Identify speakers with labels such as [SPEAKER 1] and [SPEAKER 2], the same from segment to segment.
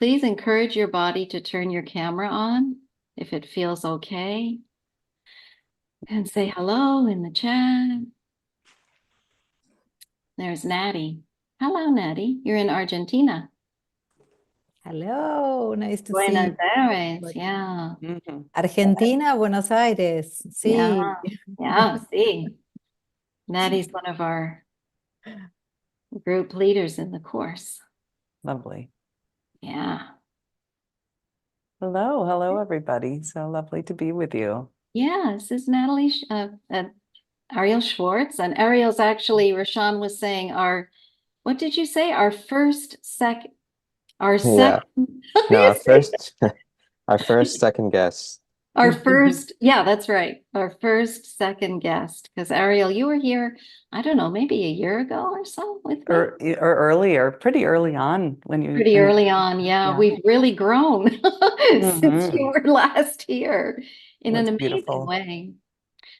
[SPEAKER 1] please encourage your body to turn your camera on if it feels okay. And say hello in the chat. There's Natty. Hello, Natty. You're in Argentina.
[SPEAKER 2] Hello, nice to see
[SPEAKER 1] Buenos
[SPEAKER 2] you.
[SPEAKER 1] Aires, yeah.
[SPEAKER 2] Argentina, Buenos Aires. Sí.
[SPEAKER 1] Yeah, see. Natty's one of our group leaders in the course.
[SPEAKER 3] Lovely.
[SPEAKER 1] Yeah.
[SPEAKER 3] Hello, everybody. So lovely to be with you.
[SPEAKER 1] Yeah, this is Natalie, Ariel Schwartz. And Ariel's actually, Rashawn was saying what did you say? Our second.
[SPEAKER 4] No, our first second guest.
[SPEAKER 1] Our first, yeah, that's right. Our first second guest. Because Ariel, you were here, I don't know, maybe a year ago or so with me.
[SPEAKER 3] Or earlier, pretty early on
[SPEAKER 1] Pretty early on, yeah. We've really grown since you were last here in an amazing way.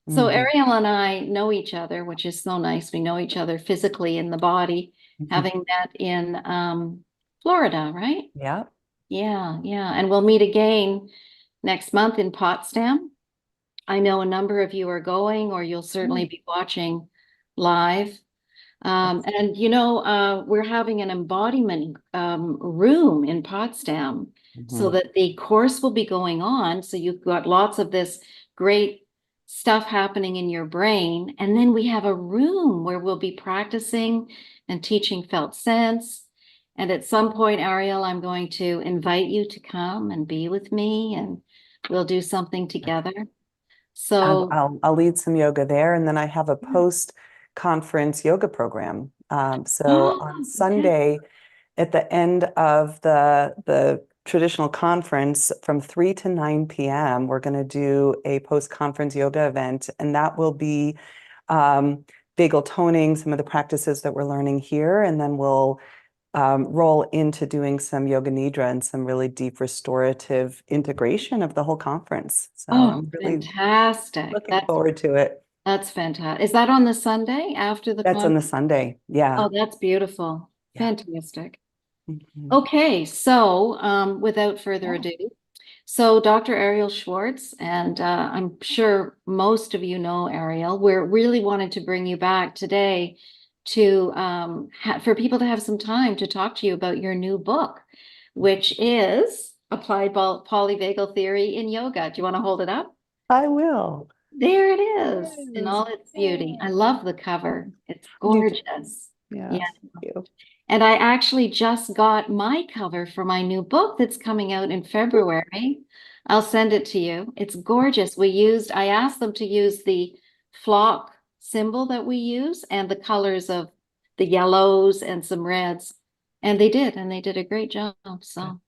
[SPEAKER 1] So Ariel and I know each other, which is so nice. We know each other physically in the body, having met in Florida, right?
[SPEAKER 3] Yeah.
[SPEAKER 1] Yeah. And we'll meet again next month in Potsdam. I know a number of you are going, or you'll certainly be watching live. And we're having an embodiment room in Potsdam so that the course will be going on. So you've got lots of this great stuff happening in your brain. And then we have a room where we'll be practicing and teaching felt sense. And at some point, Ariel, I'm going to invite you to come and be with me, and we'll do something together. So
[SPEAKER 3] I'll lead some yoga there, and then I have a post-conference yoga program. On Sunday, at the end of the traditional conference, from 3 to 9 p.m., we're going to do a post-conference yoga event, and that will be vagal toning, some of the practices that we're learning here, and then we'll roll into doing some yoga nidra and some really deep restorative integration of the whole conference. So I'm really
[SPEAKER 1] fantastic.
[SPEAKER 3] Looking forward to it.
[SPEAKER 1] That's fantastic. Is that on the Sunday after the
[SPEAKER 3] That's on the Sunday. Yeah.
[SPEAKER 1] Oh, that's beautiful. Yeah. Fantastic.
[SPEAKER 3] Mm-hmm.
[SPEAKER 1] Okay, so without further ado, so Dr. Ariel Schwartz, and I'm sure most of you know Ariel, we're really wanted to bring you back today to for people to have some time to talk to you about your new book, which is Applied Polyvagal Theory in Yoga. Do you want to hold it up?
[SPEAKER 3] I will.
[SPEAKER 1] There it is in all its beauty. I love the cover. It's gorgeous.
[SPEAKER 3] Yeah. Thank you.
[SPEAKER 1] And I actually just got my cover for my new book that's coming out in February. I'll send it to you. It's gorgeous. I asked them to use the flock symbol that we use and the colors of the yellows and some reds. And they did a great job. So,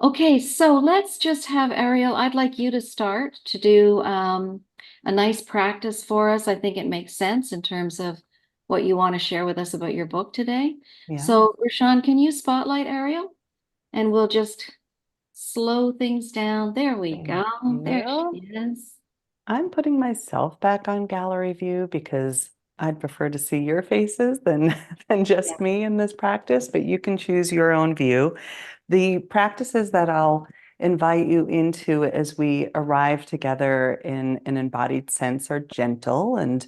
[SPEAKER 1] okay, so let's just have Ariel, I'd like you to start to do a nice practice for us. I think it makes sense in terms of what you want to share with us about your book today. Yeah. So, Rashawn, can you spotlight Ariel? And we'll just slow things down. There we go. There she is.
[SPEAKER 3] I'm putting myself back on gallery view because I'd prefer to see your faces than just me in this practice, but you can choose your own view. The practices that I'll invite you into as we arrive together in an embodied sense are gentle, and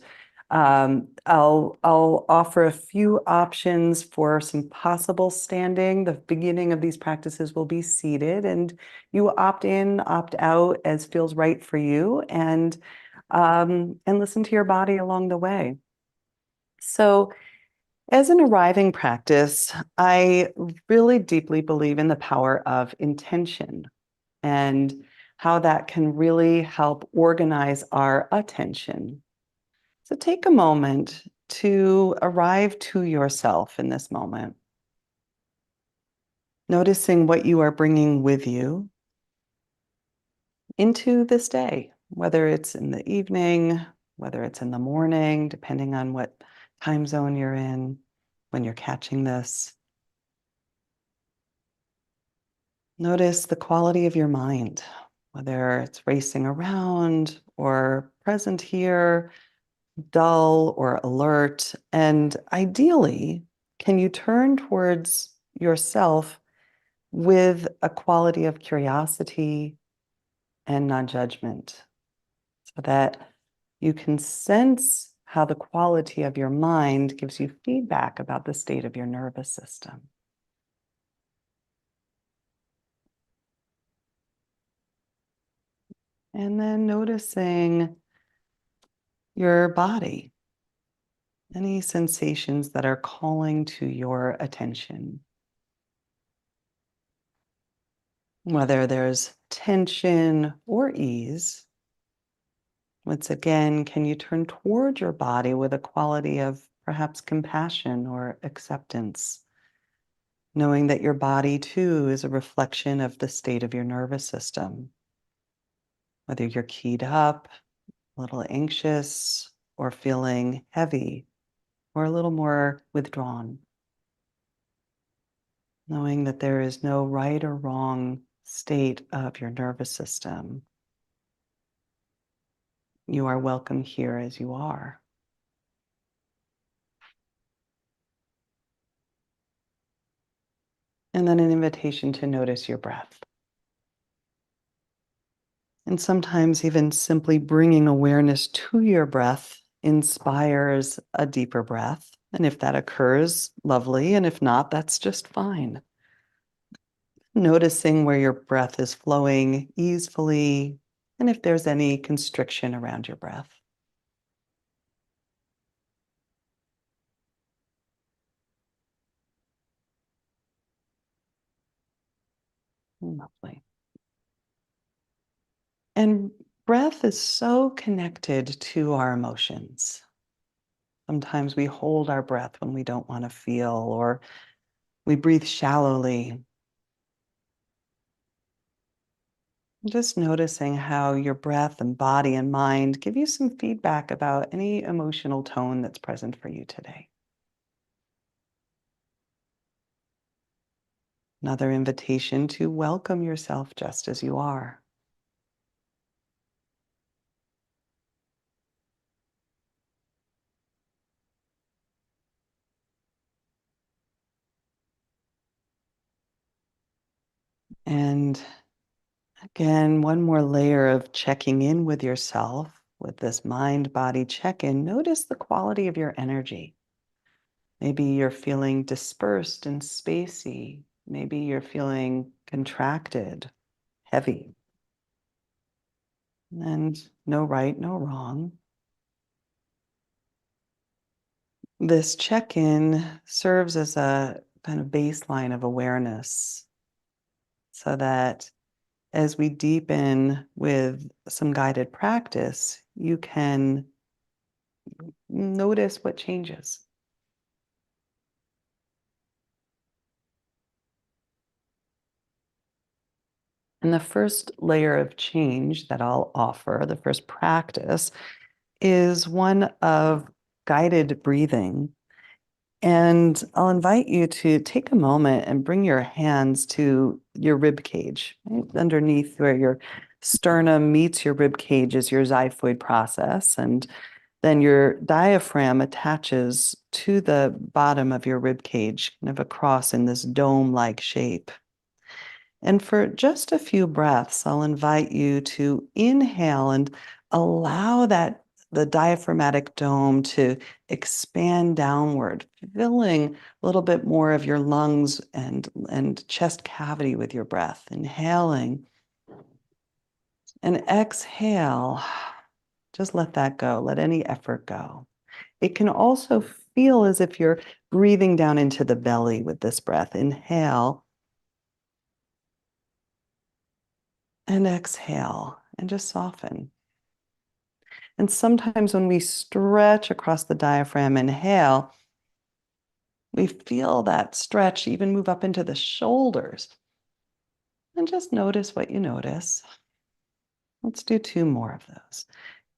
[SPEAKER 3] I'll offer a few options for some possible standing. The beginning of these practices will be seated, and you opt in, opt out as feels right for you, and listen to your body along the way. So, as an arriving practice, I really deeply believe in the power of intention and how that can really help organize our attention. So take a moment to arrive to yourself in this moment, noticing what you are bringing with you into this day, whether it's in the evening, whether it's in the morning, depending on what time zone you're in when you're catching this. Notice the quality of your mind, whether it's racing around or present here, dull or alert. And ideally, can you turn towards yourself with a quality of curiosity and non-judgment, so that you can sense how the quality of your mind gives you feedback about the state of your nervous system. And then noticing your body, any sensations that are calling to your attention. Whether there's tension or ease, once again, can you turn toward your body with a quality of perhaps compassion or acceptance, knowing that your body too is a reflection of the state of your nervous system, whether you're keyed up, a little anxious, or feeling heavy, or a little more withdrawn. Knowing that there is no right or wrong state of your nervous system. You are welcome here as you are. And then an invitation to notice your breath. And sometimes even simply bringing awareness to your breath inspires a deeper breath. And if that occurs, lovely. And if not, that's just fine. Noticing where your breath is flowing easily, and if there's any constriction around your breath. Lovely. And breath is so connected to our emotions. Sometimes we hold our breath when we don't want to feel, or we breathe shallowly. Just noticing how your breath and body and mind give you some feedback about any emotional tone that's present for you today. Another invitation to welcome yourself just as you are. And again, one more layer of checking in with yourself with this mind-body check-in. Notice the quality of your energy. Maybe you're feeling dispersed and spacey. Maybe you're feeling contracted, heavy. And no right, no wrong. This check-in serves as a kind of baseline of awareness, so that as we deepen with some guided practice, you can notice what changes. And the first layer of change that I'll offer, the first practice, is one of guided breathing. And I'll invite you to take a moment and bring your hands to your rib cage. Right? Underneath where your sternum meets your rib cage is your xiphoid process. And then your diaphragm attaches to the bottom of your rib cage, kind of across in this dome-like shape. And for just a few breaths, I'll invite you to inhale and allow the diaphragmatic dome to expand downward, filling a little bit more of your lungs and chest cavity with your breath. Inhaling and exhale. Just let that go. Let any effort go. It can also feel as if you're breathing down into the belly with this breath. Inhale. And exhale, and just soften. And sometimes when we stretch across the diaphragm, inhale, we feel that stretch even move up into the shoulders. And just notice what you notice. Let's do 2 more of those.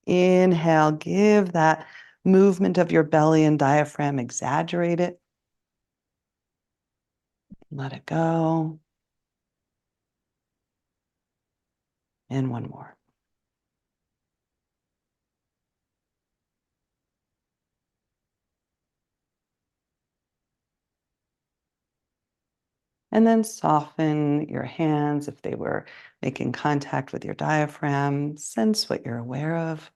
[SPEAKER 3] Inhale, give that movement of your belly and diaphragm, exaggerate it. Let it go. And one more. And then soften your hands if they were making contact with your diaphragm. Sense what you're aware of.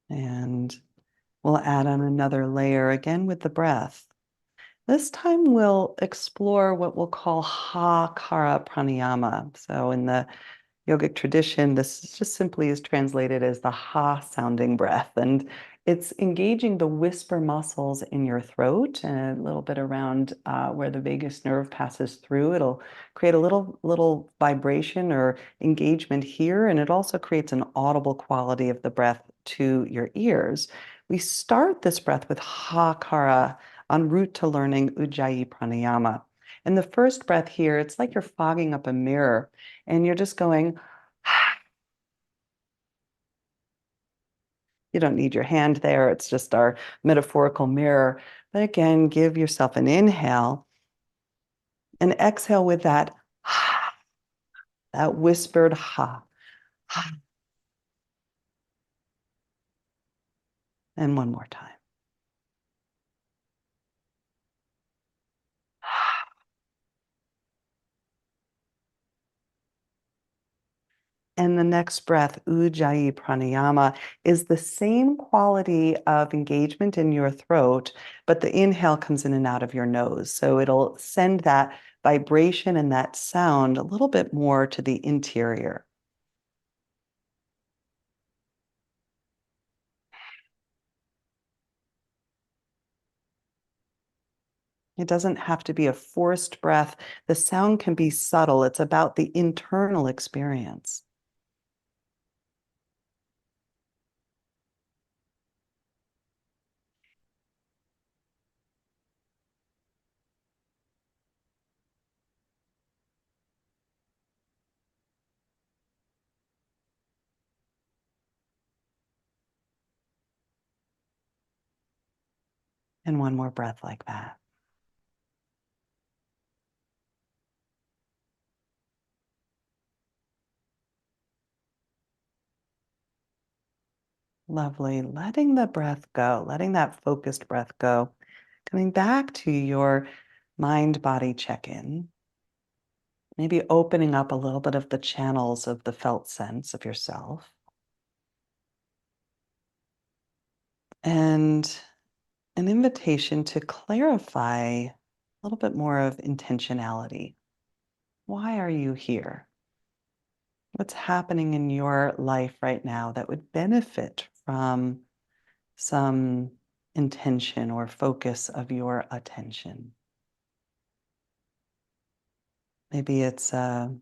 [SPEAKER 3] And we'll add on another layer again with the breath. This time we'll explore what we'll call Ha Kara Pranayama. So in the yogic tradition, this just simply is translated as the ha sounding breath. And it's engaging the whisper muscles in your throat and a little bit around where the vagus nerve passes through. It'll create a little vibration or engagement here. And it also creates an audible quality of the breath to your ears. We start this breath with ha kara en route to learning Ujjayi Pranayama. And the first breath here, it's like you're fogging up a mirror and you're just going, you don't need your hand there. It's just our metaphorical mirror. But again, give yourself an inhale and exhale with that, that whispered ha. And one more time. And the next breath, Ujjayi Pranayama, is the same quality of engagement in your throat, but the inhale comes in and out of your nose. So it'll send that vibration and that sound a little bit more to the interior. It doesn't have to be a forced breath. The sound can be subtle. It's about the internal experience. And one more breath like that. Lovely. Letting the breath go, letting that focused breath go. Coming back to your mind-body check-in. Maybe opening up a little bit of the channels of the felt sense of yourself. And an invitation to clarify a little bit more of intentionality. Why are you here? What's happening in your life right now that would benefit from some intention or focus of your attention? Maybe it's an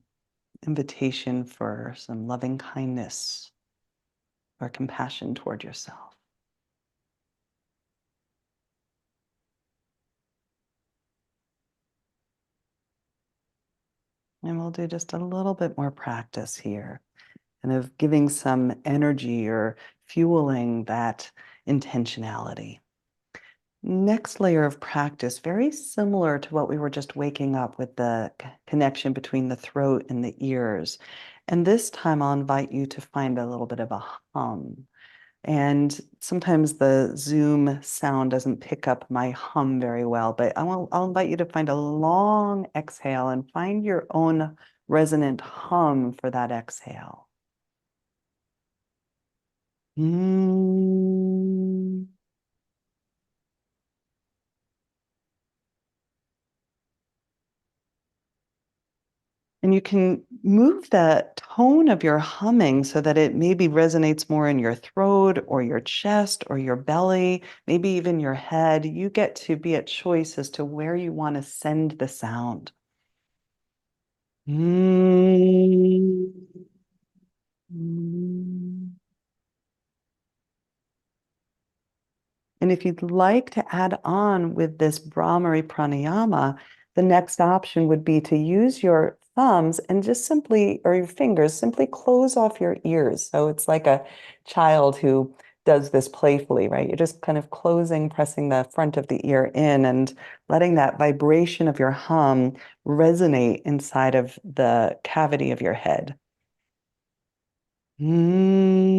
[SPEAKER 3] invitation for some loving kindness or compassion toward yourself. And we'll do just a little bit more practice here, kind of giving some energy or fueling that intentionality. Next layer of practice, very similar to what we were just waking up with the connection between the throat and the ears. And this time I'll invite you to find a little bit of a hum. And sometimes the Zoom sound doesn't pick up my hum very well, but I'll invite you to find a long exhale and find your own resonant hum for that exhale. Mm. And you can move the tone of your humming so that it maybe resonates more in your throat or your chest or your belly, maybe even your head. You get to be at choice as to where you want to send the sound. Mm. Mm. And if you'd like to add on with this Brahmari pranayama, the next option would be to use your thumbs and just simply, or your fingers, simply close off your ears. So it's like a child who does this playfully, right? You're just kind of closing, pressing the front of the ear in and letting that vibration of your hum resonate inside of the cavity of your head. Mm.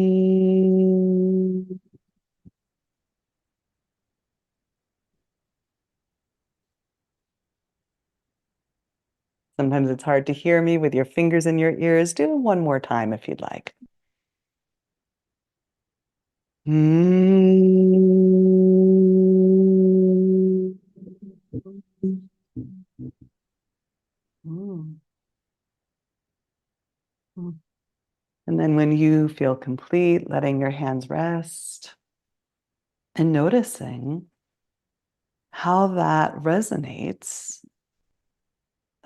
[SPEAKER 3] Sometimes it's hard to hear me with your fingers in your ears. Do it one more time if you'd like. And then when you feel complete, letting your hands rest and noticing how that resonates,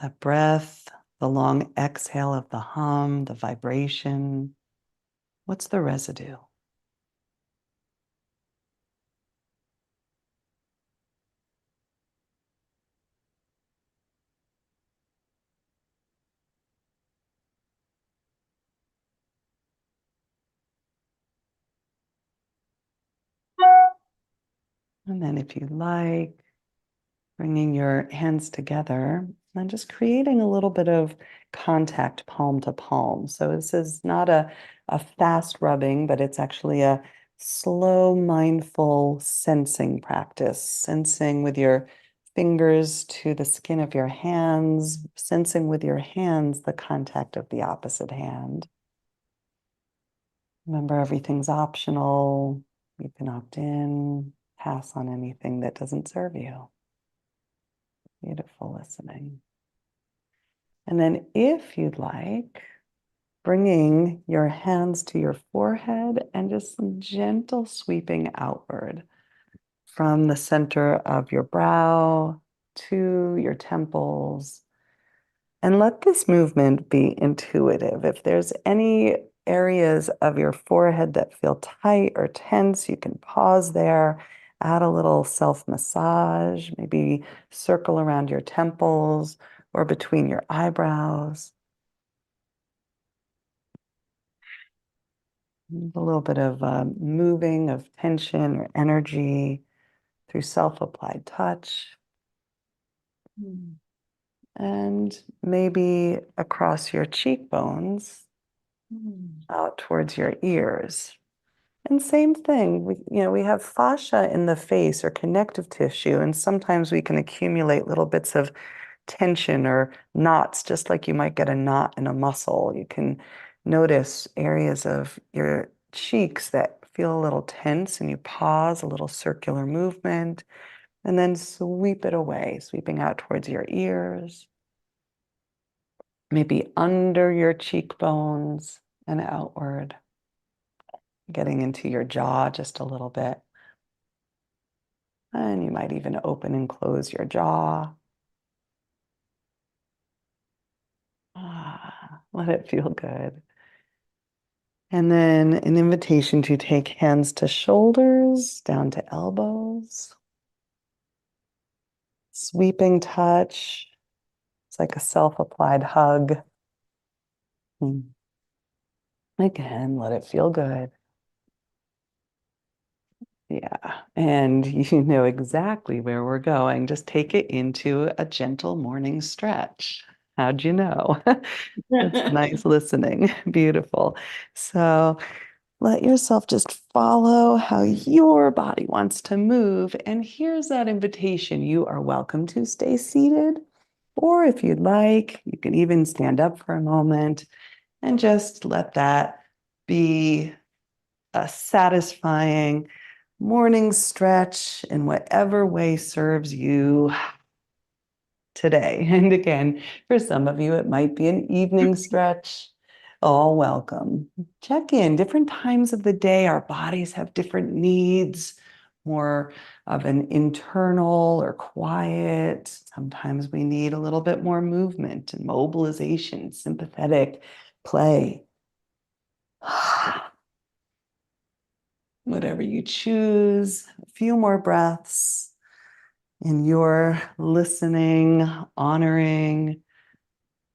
[SPEAKER 3] that breath, the long exhale of the hum, the vibration. What's the residue? And then if you like, bringing your hands together and just creating a little bit of contact palm to palm. So this is not a fast rubbing, but it's actually a slow, mindful sensing practice, sensing with your fingers to the skin of your hands, sensing with your hands the contact of the opposite hand. Remember, everything's optional. You can opt in, pass on anything that doesn't serve you. Beautiful listening. And then if you'd like, bringing your hands to your forehead and just some gentle sweeping outward from the center of your brow to your temples. And let this movement be intuitive. If there's any areas of your forehead that feel tight or tense, you can pause there, add a little self-massage, maybe circle around your temples or between your eyebrows. A little bit of moving of tension or energy through self-applied touch. And maybe across your cheekbones, out towards your ears. And same thing, we have fascia in the face or connective tissue, and sometimes we can accumulate little bits of tension or knots, just like you might get a knot in a muscle. You can notice areas of your cheeks that feel a little tense, and you pause, a little circular movement, and then sweep it away, sweeping out towards your ears, maybe under your cheekbones and outward, getting into your jaw just a little bit. And you might even open and close your jaw. Let it feel good. And then an invitation to take hands to shoulders, down to elbows. Sweeping touch. It's like a self-applied hug. Again, let it feel good. Yeah, and you know exactly where we're going. Just take it into a gentle morning stretch. How'd you know? That's nice listening. Beautiful. So let yourself just follow how your body wants to move. And here's that invitation. You are welcome to stay seated, or if you'd like, you can even stand up for a moment and just let that be a satisfying morning stretch in whatever way serves you today. And again, for some of you, it might be an evening stretch. All welcome. Check in. Different times of the day, our bodies have different needs, more of an internal or quiet. Sometimes we need a little bit more movement and mobilization, sympathetic play. Whatever you choose, a few more breaths in your listening, honoring,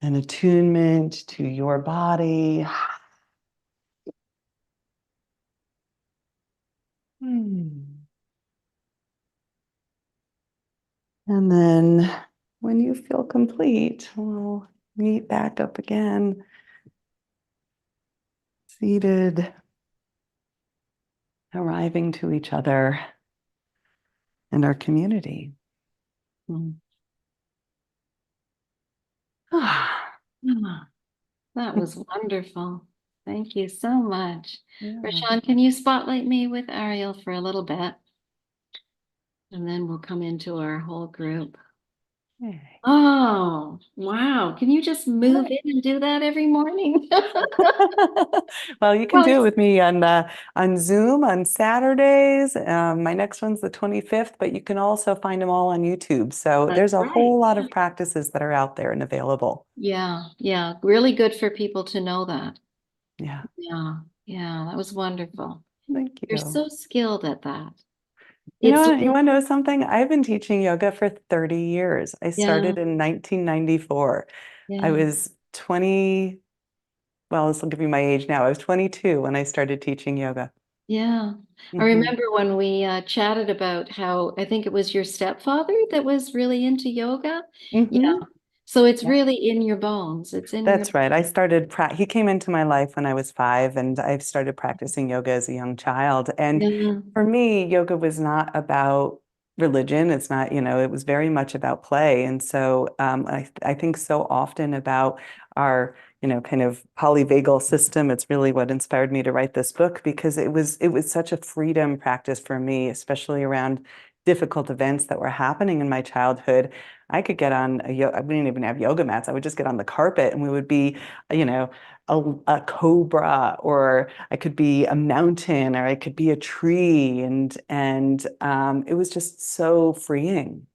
[SPEAKER 3] and attunement to your body. And then when you feel complete, we'll meet back up again, seated, arriving to each other and our community.
[SPEAKER 1] Ah, that was wonderful. Thank you so much.
[SPEAKER 3] Yeah.
[SPEAKER 1] Rashawn, can you spotlight me with Ariel for a little bit? And then we'll come into our whole group.
[SPEAKER 3] Yay.
[SPEAKER 1] Oh, wow. Can you just move in and do that every morning?
[SPEAKER 3] Well, you can do it with me on Zoom on Saturdays. My next one's the 25th, but you can also find them all on YouTube. So
[SPEAKER 1] That's
[SPEAKER 3] there's a
[SPEAKER 1] right.
[SPEAKER 3] whole lot of practices that are out there and available.
[SPEAKER 1] Yeah, yeah. Really good for people to know that.
[SPEAKER 3] Yeah,
[SPEAKER 1] Yeah, yeah. That was wonderful.
[SPEAKER 3] thank
[SPEAKER 1] You're
[SPEAKER 3] you.
[SPEAKER 1] so skilled at that.
[SPEAKER 3] You know
[SPEAKER 1] It's
[SPEAKER 3] what? You want to know something? I've been teaching yoga for 30 years. I
[SPEAKER 1] yeah,
[SPEAKER 3] started in 1994. I
[SPEAKER 1] yeah,
[SPEAKER 3] was 20, well, this will give you my age now. I was 22 when I started teaching yoga.
[SPEAKER 1] yeah. I
[SPEAKER 3] Mhm.
[SPEAKER 1] remember when we chatted about how I think it was your stepfather that was really into yoga. Yeah.
[SPEAKER 3] Mhm.
[SPEAKER 1] So it's
[SPEAKER 3] Yeah.
[SPEAKER 1] really in your bones. It's in your
[SPEAKER 3] That's right. I started, he came into my life when I was 5, and I started practicing yoga as a young child. And
[SPEAKER 1] yeah,
[SPEAKER 3] for me, yoga was not about religion. It's not, it was very much about play. And so I think so often about our, kind of polyvagal system. It's really what inspired me to write this book, because it was such a freedom practice for me, especially around difficult events that were happening in my childhood. I could get on we didn't even have yoga mats. I would just get on the carpet and we would be, you know, a cobra, or I could be a mountain, or I could be a tree. And it was just so freeing.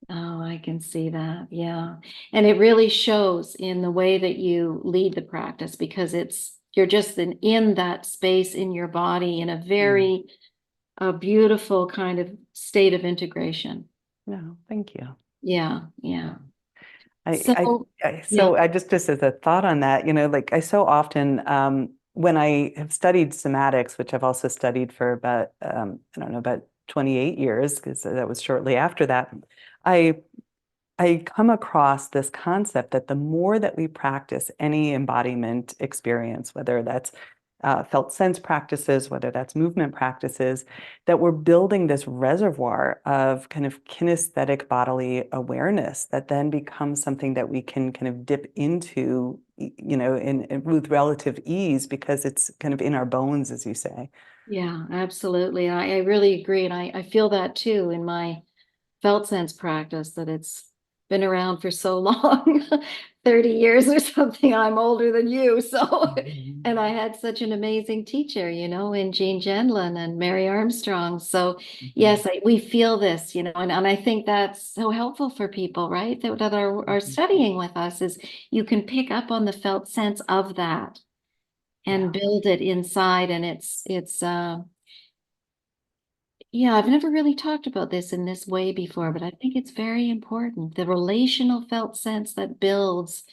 [SPEAKER 1] oh, I can see that. Yeah. And it really shows in the way that you lead the practice because you're just in that space in your body in a very beautiful kind of state of integration.
[SPEAKER 3] No, thank you.
[SPEAKER 1] Yeah, yeah.
[SPEAKER 3] I, I,
[SPEAKER 1] So,
[SPEAKER 3] I
[SPEAKER 1] yeah,
[SPEAKER 3] so I just as a thought on that, like I so often when I have studied somatics, which I've also studied for about I don't know, about 28 years, because that was shortly after that, I I come across this concept that the more that we practice any embodiment experience, whether that's felt sense practices, whether that's movement practices, that we're building this reservoir of kind of kinesthetic bodily awareness that then becomes something that we can kind of dip into, with relative ease, because it's kind of in our bones, as you say.
[SPEAKER 1] yeah, absolutely. I really agree. And I feel that too in my felt sense practice that it's been around for so long, 30 years or something. I'm older than you. So, and I had such an amazing teacher, in Jean Gendlin and Mary Armstrong. So yes, we feel this, and I think that's so helpful for people, right? That are studying with us is you can pick up on the felt sense of that and build it inside. And yeah, I've never really talked about this in this way before, but I think it's very important. The relational felt sense that builds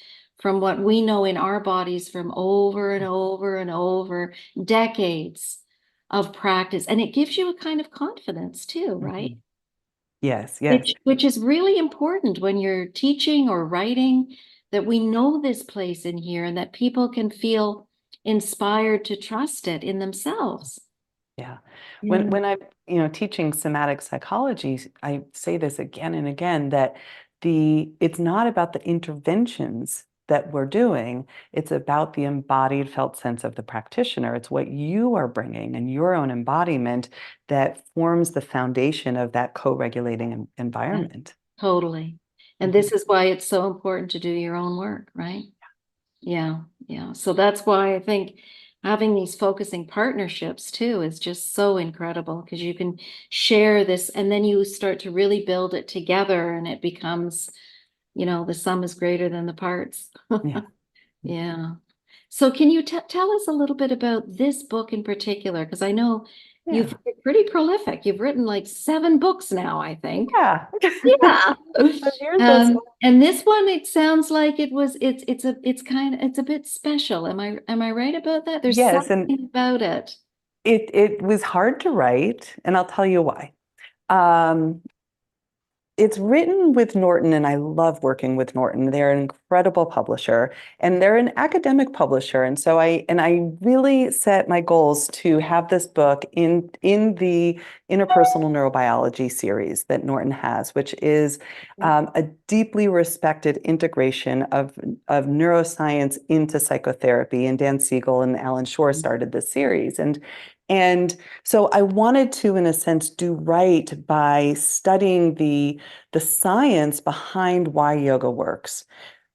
[SPEAKER 1] from what we know in our bodies from over and over and over decades of practice. And it gives you a kind of confidence too, right?
[SPEAKER 3] Yes, yes.
[SPEAKER 1] Which is really important when you're teaching or writing, that we know this place in here and that people can feel inspired to trust it in themselves.
[SPEAKER 3] Yeah.
[SPEAKER 1] Yeah.
[SPEAKER 3] When I'm, teaching somatic psychology, I say this again and again, that it's not about the interventions that we're doing, it's about the embodied felt sense of the practitioner. It's what you are bringing and your own embodiment that forms the foundation of that co-regulating environment.
[SPEAKER 1] Totally. And this is why it's so important to do your own work, right? Yeah, yeah. So that's why I think having these focusing partnerships too is just so incredible because you can share this and then you start to really build it together and it becomes, the sum is greater than the parts.
[SPEAKER 3] Yeah.
[SPEAKER 1] Yeah. So can you tell us a little bit about this book in particular? Because I know you've
[SPEAKER 3] Yeah.
[SPEAKER 1] been pretty prolific. You've written like 7 books now, I think.
[SPEAKER 3] Yeah.
[SPEAKER 1] Yeah.
[SPEAKER 3] So here's this.
[SPEAKER 1] And this one, it sounds like it's a bit special. Am I right about that? There's
[SPEAKER 3] Yes, and
[SPEAKER 1] something about it.
[SPEAKER 3] it was hard to write, and I'll tell you why. Um, it's written with Norton, and I love working with Norton. They're an incredible publisher, and they're an academic publisher. And so I really set my goals to have this book in the interpersonal neurobiology series that Norton has, which is a deeply respected integration of neuroscience into psychotherapy. And Dan Siegel and Alan Shore started this series. And so I wanted to, in a sense, do right by studying the science behind why yoga works.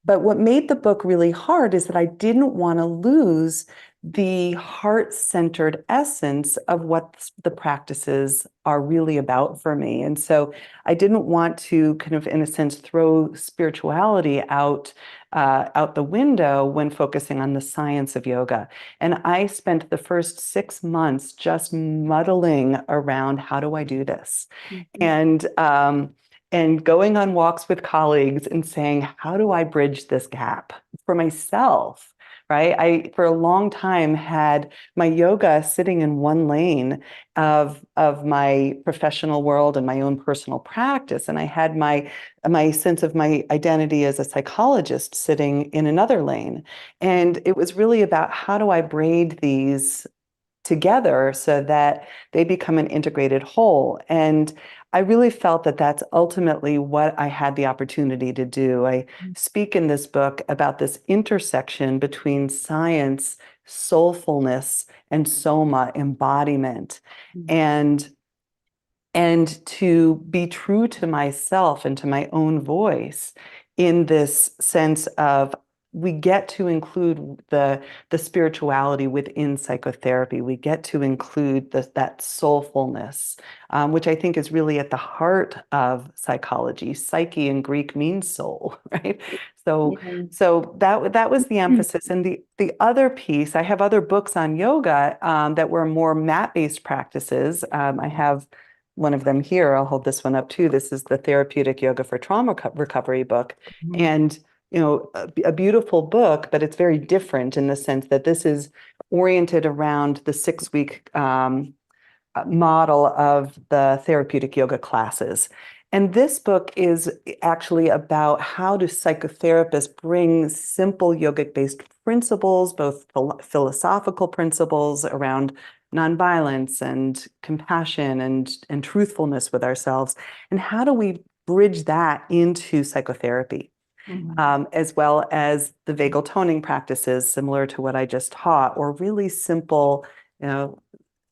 [SPEAKER 3] But what made the book really hard is that I didn't want to lose the heart-centered essence of what the practices are really about for me. And so I didn't want to kind of, in a sense, throw spirituality out the window when focusing on the science of yoga. And I spent the first 6 months just muddling around, how do I do this? And going on walks with colleagues and saying, how do I bridge this gap for myself, right? I, for a long time, had my yoga sitting in one lane of my professional world and my own personal practice. And I had my sense of my identity as a psychologist sitting in another lane. And it was really about, how do I braid these together so that they become an integrated whole? And I really felt that that's ultimately what I had the opportunity to do. I speak in this book about this intersection between science, soulfulness, and soma, embodiment. And to be true to myself and to my own voice in this sense of, we get to include the spirituality within psychotherapy. We get to include that soulfulness, which I think is really at the heart of psychology. Psyche in Greek means soul, right? So that was the emphasis. And the other piece, I have other books on yoga that were more mat-based practices. I have one of them here. I'll hold this one up too. This is the Therapeutic Yoga for Trauma Recovery book. And a beautiful book, but it's very different in the sense that this is oriented around the 6-week model of the therapeutic yoga classes. And this book is actually about how do psychotherapists bring simple yogic-based principles, both philosophical principles around nonviolence and compassion and truthfulness with ourselves, and how do we bridge that into psychotherapy? As well as the vagal toning practices, similar to what I just taught, or really simple, it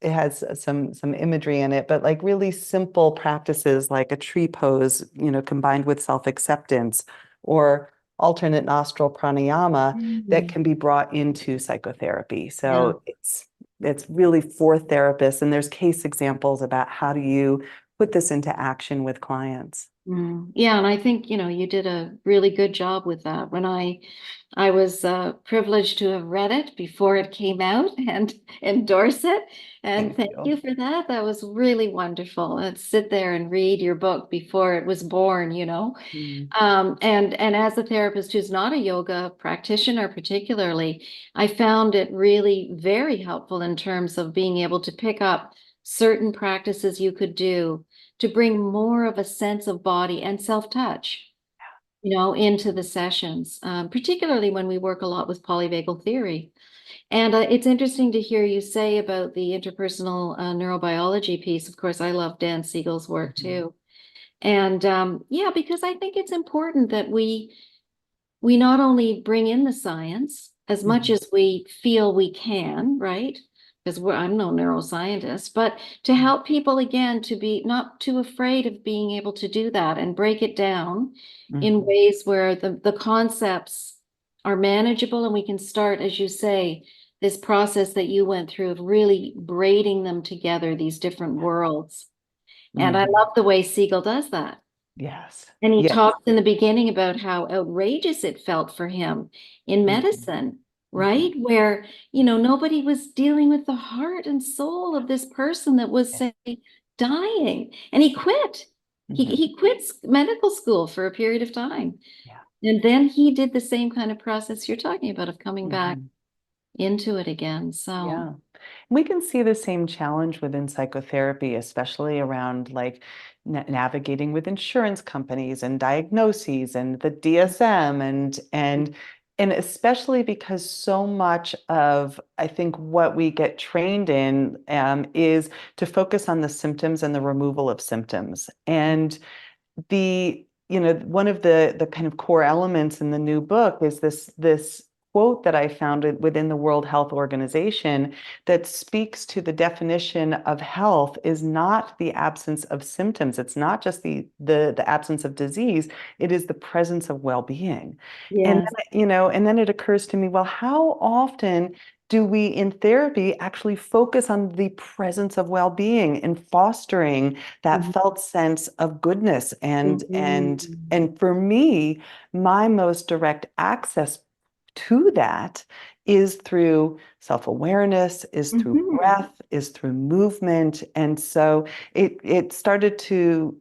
[SPEAKER 3] has some imagery in it, but like really simple practices like a tree pose, combined with self-acceptance, or alternate nostril pranayama that can be brought into psychotherapy. So it's really for therapists, and there's case examples about how do you put this into action with clients.
[SPEAKER 1] Yeah, and I think, you did a really good job with that. When I was privileged to have read it before it came out and endorse it. And thank you for that. That was really wonderful. And sit there and read your book before it was born, And as a therapist who's not a yoga practitioner particularly, I found it really very helpful in terms of being able to pick up certain practices you could do to bring more of a sense of body and self-touch, into the sessions, particularly when we work a lot with polyvagal theory. And it's interesting to hear you say about the interpersonal neurobiology piece. Of course, I love Dan Siegel's work too. And because I think it's important that we not only bring in the science as much as we feel we can, right? Because I'm no neuroscientist, but to help people, again, to be not too afraid of being able to do that and break it down in ways where the concepts are manageable, and we can start, as you say, this process that you went through of really braiding them together, these different worlds. And I love the way Siegel does that.
[SPEAKER 3] Yes.
[SPEAKER 1] And he talks in the beginning about how outrageous it felt for him in medicine. Right? Where, nobody was dealing with the heart and soul of this person that was, say, dying. And he quit. He quits medical school for a period of time. And then he did the same kind of process you're talking about of coming back. into it again. So
[SPEAKER 3] Yeah. We can see the same challenge within psychotherapy, especially around like navigating with insurance companies and diagnoses and the DSM and especially because so much of I think what we get trained in is to focus on the symptoms and the removal of symptoms. And one of the kind of core elements in the new book is this quote that I found within the World Health Organization that speaks to the definition of health is not the absence of symptoms. It's not just the absence of disease. It is the presence of well-being. And
[SPEAKER 1] yes.
[SPEAKER 3] and then it occurs to me, well, how often do we in therapy actually focus on the presence of well-being and fostering that
[SPEAKER 1] Mhm.
[SPEAKER 3] felt sense of goodness
[SPEAKER 1] Mhm.
[SPEAKER 3] and for me, my most direct access to that is through self-awareness, is through
[SPEAKER 1] Mhm.
[SPEAKER 3] breath, is through movement. And so it started to,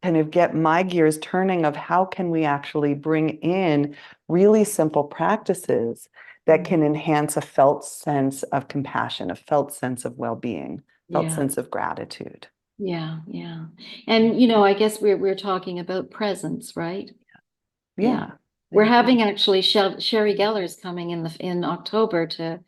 [SPEAKER 3] kind of get my gears turning of how can we actually bring in really simple practices that can enhance a felt sense of compassion, a felt sense of well-being, felt
[SPEAKER 1] Yeah.
[SPEAKER 3] sense of gratitude.
[SPEAKER 1] Yeah. Yeah. And I guess we're talking about presence, right? Yeah.
[SPEAKER 3] Yeah.
[SPEAKER 1] We're
[SPEAKER 3] Yeah.
[SPEAKER 1] having actually Sherry Geller's coming in October to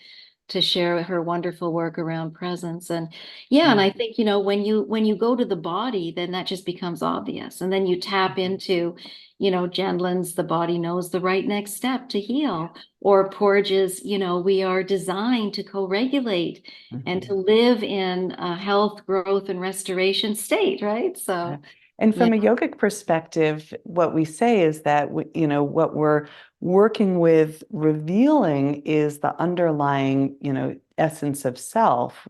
[SPEAKER 1] share her wonderful work around presence. And yeah, and I think, when you go to the body, then that just becomes obvious. And then you tap into, Jen Lynn's The Body Knows the Right Next Step to Heal, or Porges, we are designed to co-regulate and to
[SPEAKER 3] Mhm.
[SPEAKER 1] live in a health, growth, and restoration state, right?
[SPEAKER 3] Yeah.
[SPEAKER 1] So
[SPEAKER 3] And
[SPEAKER 1] yeah,
[SPEAKER 3] from a yogic perspective, what we say is that what we're working with revealing is the underlying, essence of self,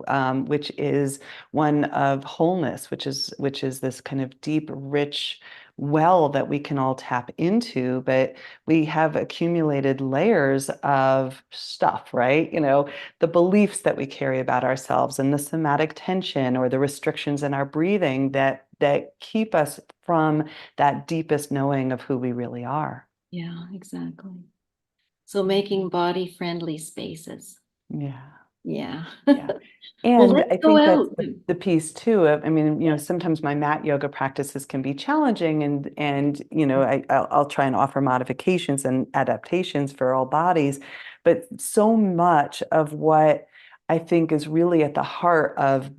[SPEAKER 3] which is one of wholeness, which is this kind of deep, rich well that we can all tap into, but we have accumulated layers of stuff, right? The beliefs that we carry about ourselves and the somatic tension or the restrictions in our breathing that keep us from that deepest knowing of who we really are.
[SPEAKER 1] yeah, exactly. So making body-friendly spaces.
[SPEAKER 3] Yeah.
[SPEAKER 1] Yeah.
[SPEAKER 3] Yeah.
[SPEAKER 1] Well,
[SPEAKER 3] And
[SPEAKER 1] let's
[SPEAKER 3] I
[SPEAKER 1] go
[SPEAKER 3] think that's
[SPEAKER 1] out.
[SPEAKER 3] the piece too of, I mean, sometimes my mat yoga practices can be challenging and I'll try and offer modifications and adaptations for all bodies. But so much of what I think is really at the heart of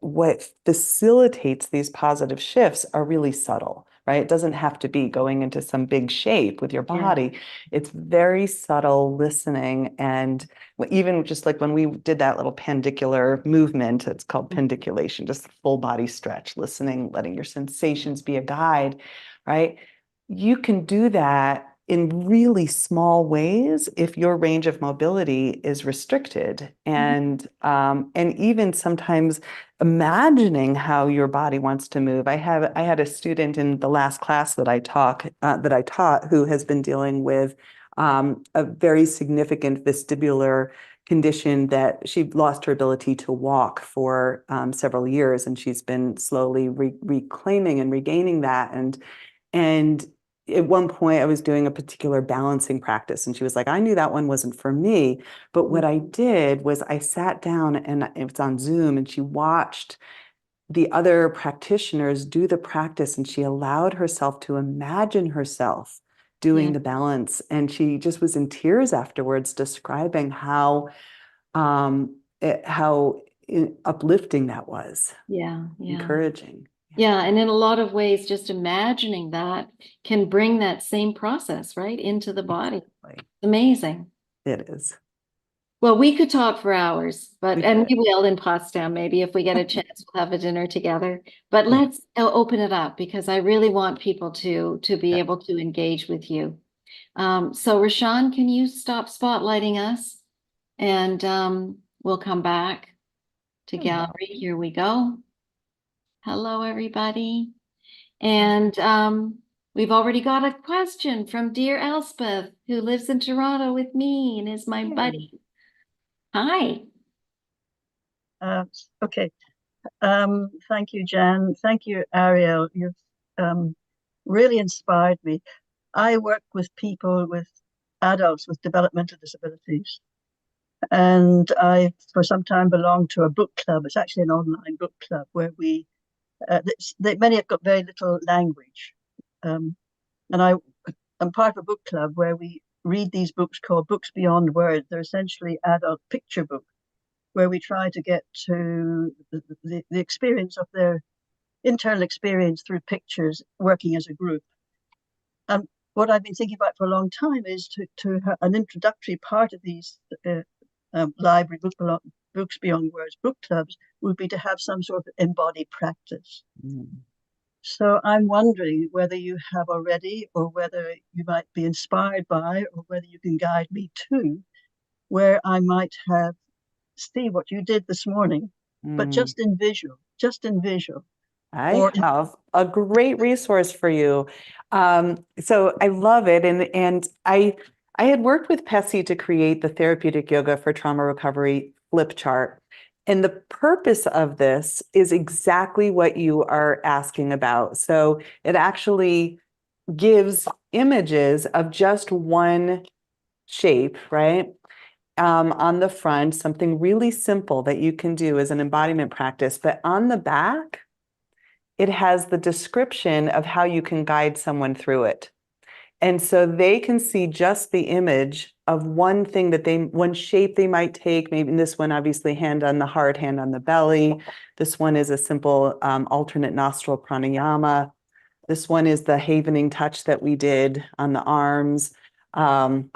[SPEAKER 3] what facilitates these positive shifts are really subtle, right? It doesn't have to be going into some big shape with your
[SPEAKER 1] Yeah.
[SPEAKER 3] body. It's very subtle listening and even just like when we did that little pendicular movement, it's called pendiculation, just full body stretch, listening, letting your sensations be a guide, right? You can do that in really small ways if your range of mobility is restricted, and even sometimes imagining how your body wants to move. I had a student in the last class that I taught who has been dealing with a very significant vestibular condition that she lost her ability to walk for several years, and she's been slowly reclaiming and regaining that. And at one point, I was doing a particular balancing practice, and she was like, "I knew that one wasn't for me." But what I did was I sat down, and it was on Zoom, and she watched the other practitioners do the practice, and she allowed herself to imagine herself doing
[SPEAKER 1] Yeah.
[SPEAKER 3] the balance, and she just was in tears afterwards describing how uplifting that was,
[SPEAKER 1] Yeah. Yeah.
[SPEAKER 3] encouraging.
[SPEAKER 1] Yeah. And in a lot of ways, just imagining that can bring that same process right into the body.
[SPEAKER 3] Exactly.
[SPEAKER 1] Amazing.
[SPEAKER 3] It is.
[SPEAKER 1] Well, we could talk for hours,
[SPEAKER 3] We
[SPEAKER 1] and
[SPEAKER 3] could.
[SPEAKER 1] we will in Potsdam. Maybe if we get a chance, we'll have a dinner together. But
[SPEAKER 3] Yeah.
[SPEAKER 1] let's open it up because I really want people to be
[SPEAKER 3] Yeah.
[SPEAKER 1] able to engage with you. So Rashawn, can you stop spotlighting us? And we'll come back to gallery. Here we go. Hello, everybody. And we've already got a question from dear Elspeth, who lives in Toronto with me and is my buddy. Hi.
[SPEAKER 5] Okay. Thank you, Jan. Thank you, Ariel. You've really inspired me. I work with people with adults with developmental disabilities. And I, for some time, belonged to a book club. It's actually an online book club where many have got very little language. And I'm part of a book club where we read these books called Books Beyond Words. They're essentially adult picture books, where we try to get to the experience of their internal experience through pictures, working as a group. And what I've been thinking about for a long time is to have an introductory part of these library Books Beyond Words book clubs would be to have some sort of embodied practice. So I'm wondering whether you have already, or whether you might be inspired by, or whether you can guide me to, where I might see what you did this morning, but just in visual.
[SPEAKER 3] I have a great resource for you. So I love it. And I had worked with Pessy to create the therapeutic yoga for trauma recovery flip chart. And the purpose of this is exactly what you are asking about. So it actually gives images of just one shape, right? On the front, something really simple that you can do as an embodiment practice. But on the back, it has the description of how you can guide someone through it. And so they can see just the image of one thing one shape they might take. Maybe in this one, obviously, hand on the heart, hand on the belly. This one is a simple alternate nostril pranayama. This one is the havening touch that we did on the arms. And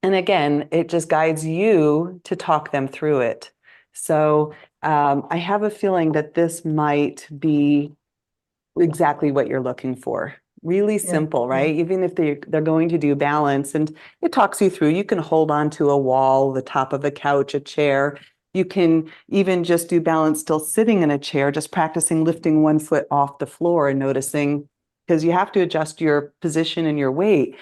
[SPEAKER 3] again, it just guides you to talk them through it. So I have a feeling that this might be exactly what you're looking for. Really simple, right? Even if they're going to do balance, and it talks you through, you can hold on to a wall, the top of a couch, a chair. You can even just do balance still sitting in a chair, just practicing lifting one foot off the floor and noticing, because you have to adjust your position and your weight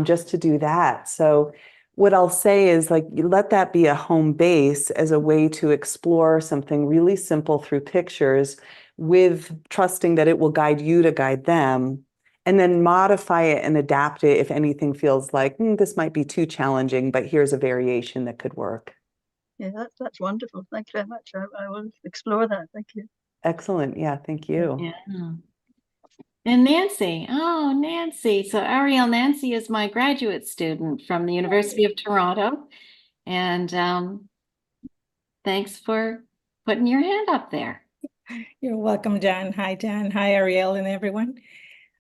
[SPEAKER 3] just to do that. So what I'll say is, like, you let that be a home base as a way to explore something really simple through pictures, with trusting that it will guide you to guide them, and then modify it and adapt it if anything feels like this might be too challenging, but here's a variation that could work.
[SPEAKER 5] Yeah, that's wonderful. Thank you very much. I will explore that. Thank you.
[SPEAKER 3] Excellent. Yeah, thank you.
[SPEAKER 1] Yeah. And Nancy. Oh, Nancy. So Ariel, Nancy is my graduate student from the University of Toronto. And thanks for putting your hand up there.
[SPEAKER 6] You're welcome, Jan. Hi, Jan. Hi, Ariel, and everyone.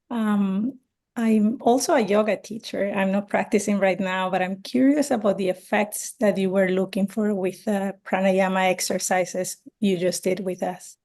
[SPEAKER 6] I'm also a yoga teacher. I'm not practicing right now, but I'm curious about the effects that you were looking for with the pranayama exercises you just did with us.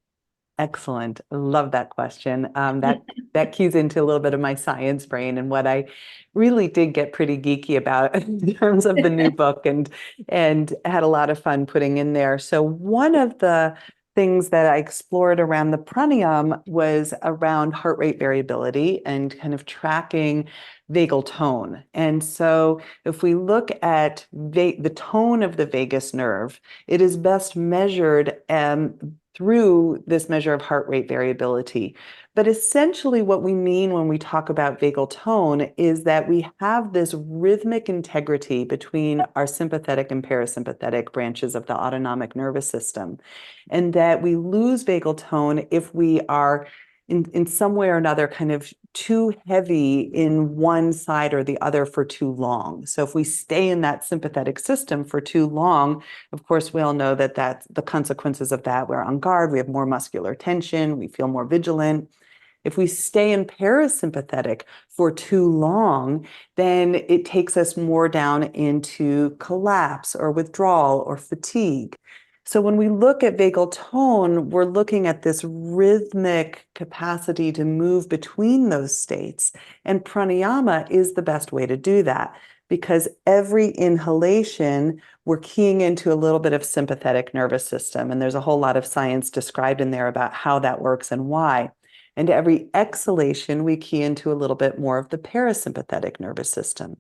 [SPEAKER 3] Excellent. I love that question. That keys into a little bit of my science brain and what I really did get pretty geeky about in terms of the new book, and had a lot of fun putting in there. So one of the things that I explored around the pranayama was around heart rate variability and kind of tracking vagal tone. And so if we look at the tone of the vagus nerve, it is best measured through this measure of heart rate variability. But essentially what we mean when we talk about vagal tone is that we have this rhythmic integrity between our sympathetic and parasympathetic branches of the autonomic nervous system, and that we lose vagal tone if we are in some way or another kind of too heavy in one side or the other for too long. So if we stay in that sympathetic system for too long, of course, we all know that that's the consequences of that. We're on guard, we have more muscular tension, we feel more vigilant. If we stay in parasympathetic for too long, then it takes us more down into collapse or withdrawal or fatigue. So when we look at vagal tone, we're looking at this rhythmic capacity to move between those states. And pranayama is the best way to do that, because every inhalation, we're keying into a little bit of sympathetic nervous system. And there's a whole lot of science described in there about how that works and why. And every exhalation, we key into a little bit more of the parasympathetic nervous system.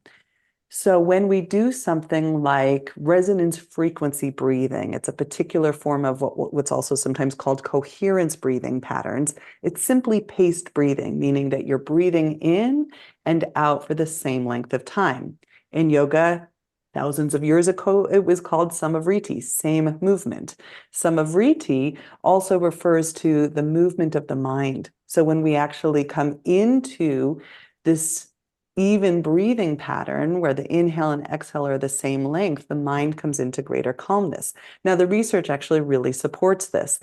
[SPEAKER 3] So when we do something like resonance frequency breathing, it's a particular form of what's also sometimes called coherence breathing patterns. It's simply paced breathing, meaning that you're breathing in and out for the same length of time. In yoga, thousands of years ago, it was called Samavriti, same movement. Samavriti also refers to the movement of the mind. So when we actually come into this even breathing pattern where the inhale and exhale are the same length, the mind comes into greater calmness. Now, the research actually really supports this.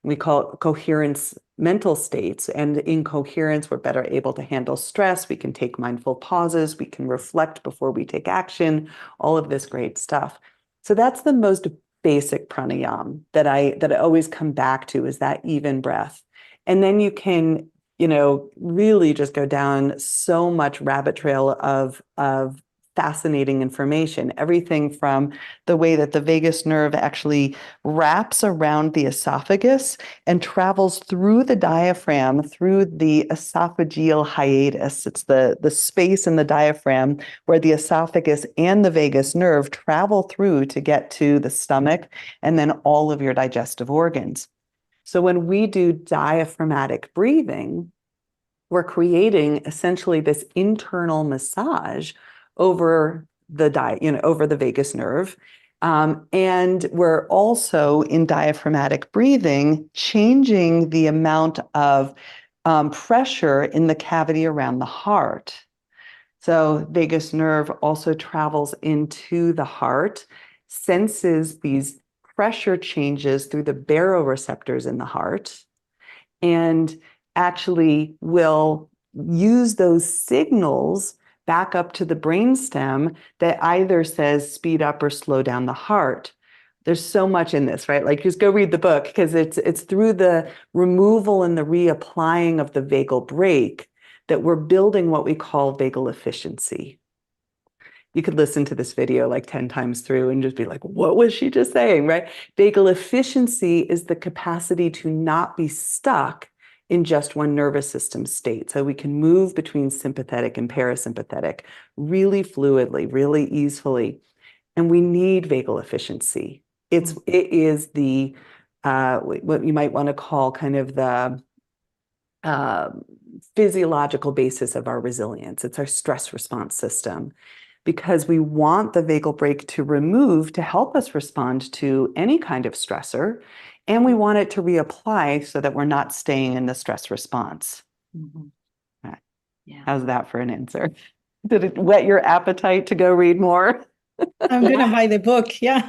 [SPEAKER 3] We call it coherence mental states. And in coherence, we're better able to handle stress. We can take mindful pauses. We can reflect before we take action, all of this great stuff. So that's the most basic pranayama that I always come back to, is that even breath. And then you can, really just go down so much rabbit trail of fascinating information. Everything from the way that the vagus nerve actually wraps around the esophagus and travels through the diaphragm, through the esophageal hiatus. It's the space in the diaphragm where the esophagus and the vagus nerve travel through to get to the stomach and then all of your digestive organs. So when we do diaphragmatic breathing, we're creating essentially this internal massage over over the vagus nerve. And we're also, in diaphragmatic breathing, changing the amount of pressure in the cavity around the heart. So vagus nerve also travels into the heart, senses these pressure changes through the baroreceptors in the heart, and actually will use those signals back up to the brainstem that either says speed up or slow down the heart. There's so much in this, right? Like, just go read the book, because it's through the removal and the reapplying of the vagal brake that we're building what we call vagal efficiency. You could listen to this video like 10 times through and just be like, what was she just saying, right? Vagal efficiency is the capacity to not be stuck in just one nervous system state. So we can move between sympathetic and parasympathetic really fluidly, really easily. And we need vagal efficiency. It is the, what you might want to call kind of the physiological basis of our resilience. It's our stress response system, because we want the vagal brake to remove to help us respond to any kind of stressor, and we want it to reapply so that we're not staying in the stress response. Right.
[SPEAKER 1] Yeah.
[SPEAKER 3] How's that for an answer? Did it whet your appetite to go read more?
[SPEAKER 6] I'm gonna buy the book. Yeah.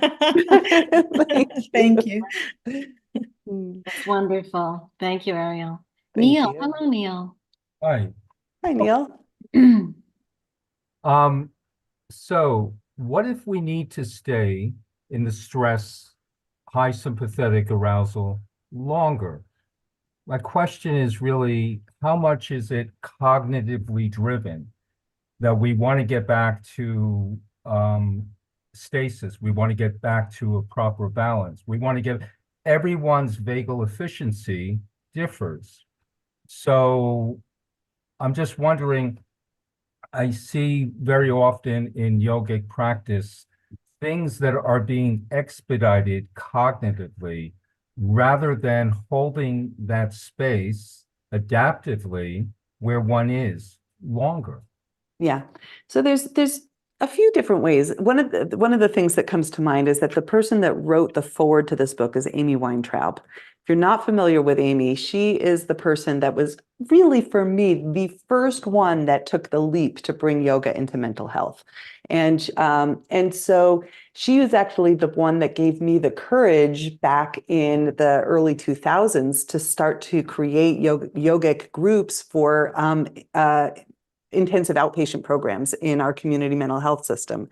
[SPEAKER 6] Thank you.
[SPEAKER 1] That's wonderful. Thank you, Ariel.
[SPEAKER 3] Thank
[SPEAKER 1] Neil,
[SPEAKER 3] you.
[SPEAKER 1] hello, Neil.
[SPEAKER 7] Hi.
[SPEAKER 3] Hi, Neil.
[SPEAKER 7] So what if we need to stay in the stress, high sympathetic arousal longer? My question is really, how much is it cognitively driven that we want to get back to stasis? We want to get back to a proper balance. We want to get, everyone's vagal efficiency differs. So I'm just wondering, I see very often in yogic practice things that are being expedited cognitively rather than holding that space adaptively where one is longer.
[SPEAKER 3] Yeah. So there's a few different ways. One of the things that comes to mind is that the person that wrote the foreword to this book is Amy Weintraub. If you're not familiar with Amy, she is the person that was really, for me, the first one that took the leap to bring yoga into mental health. And so she was actually the one that gave me the courage back in the early 2000s to start to create yogic groups for intensive outpatient programs in our community mental health system.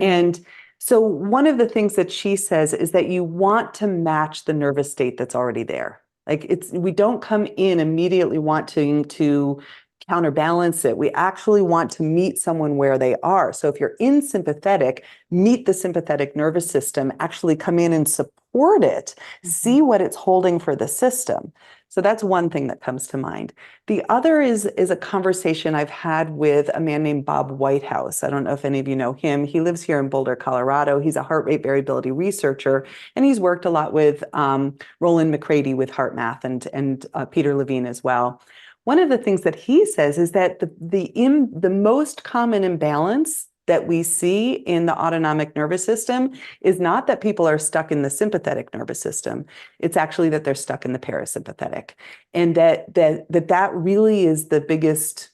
[SPEAKER 3] And so one of the things that she says is that you want to match the nervous state that's already there. Like, we don't come in immediately wanting to counterbalance it. We actually want to meet someone where they are. So if you're in sympathetic, meet the sympathetic nervous system, actually come in and support it, see what it's holding for the system. So that's one thing that comes to mind. The other is a conversation I've had with a man named Bob Whitehouse. I don't know if any of you know him. He lives here in Boulder, Colorado. He's a heart rate variability researcher, and he's worked a lot with Roland McCready with HeartMath and Peter Levine as well. One of the things that he says is that the most common imbalance that we see in the autonomic nervous system is not that people are stuck in the sympathetic nervous system. It's actually that they're stuck in the parasympathetic. And that really is the biggest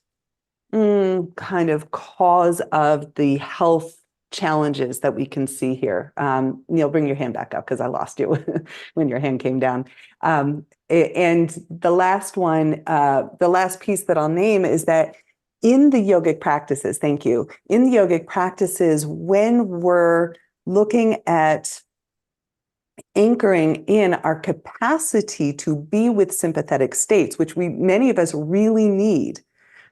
[SPEAKER 3] kind of cause of the health challenges that we can see here. Neil, bring your hand back up because I lost you when your hand came down. And the last one, the last piece that I'll name is that in the yogic practices, thank you, in the yogic practices, when we're looking at anchoring in our capacity to be with sympathetic states, which many of us really need,